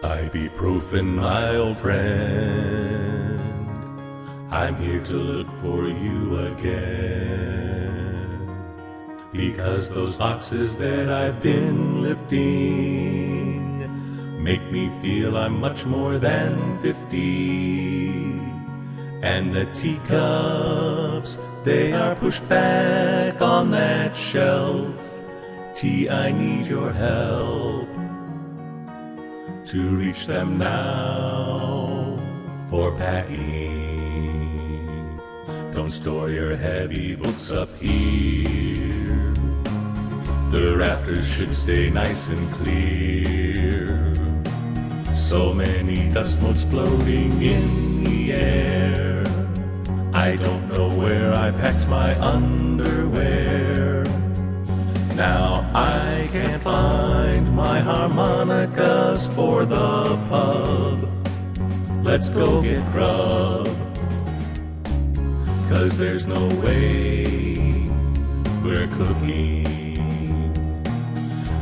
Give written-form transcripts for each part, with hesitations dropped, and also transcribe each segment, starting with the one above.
Ibuprofen, my old friend, I'm here to look for you again. Because those boxes that I've been lifting make me feel I'm much more than 50. And the teacups, they are pushed back on that shelf. Tea, I need your help to reach them now for packing. Don't store your heavy books up here. The rafters should stay nice and clear. So many dust motes floating in the air. I don't know where I packed my underwear. Now I can't find my harmonicas for the pub. Let's go get grub, 'cause there's no way we're cooking.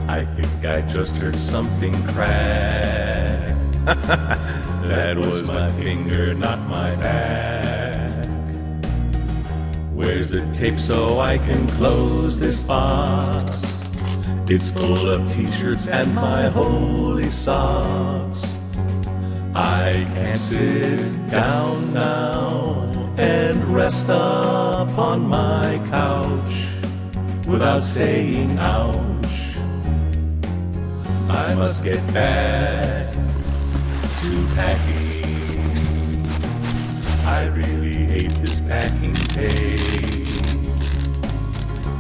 I think I just heard something crack. That was my finger, not my back. Where's the tape so I can close this box? It's full of t-shirts and my holy socks. I can't sit down now and rest upon my couch without saying ouch. I must get back to packing. I really hate this packing tape.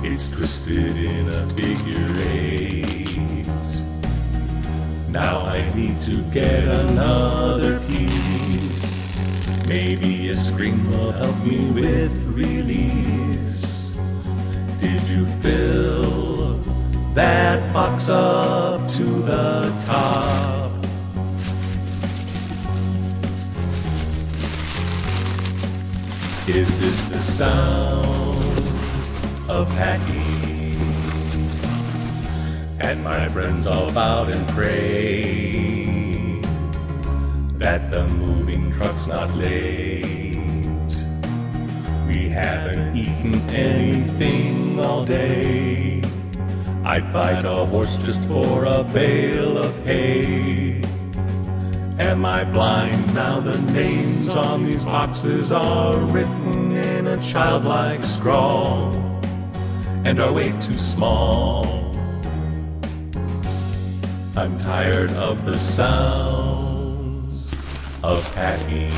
It's twisted in a figure 8. Now I need to get another piece. Maybe a screen will help me with release. Did you fill that box up to the top? Is this the sound of packing? And my friends all bowed and prayed that the moving truck's not late. We haven't eaten anything all day. I'd fight a horse just for a bale of hay. Am I blind now? The names on these boxes are written in a childlike scrawl and are way too small. I'm tired of the sounds of packing.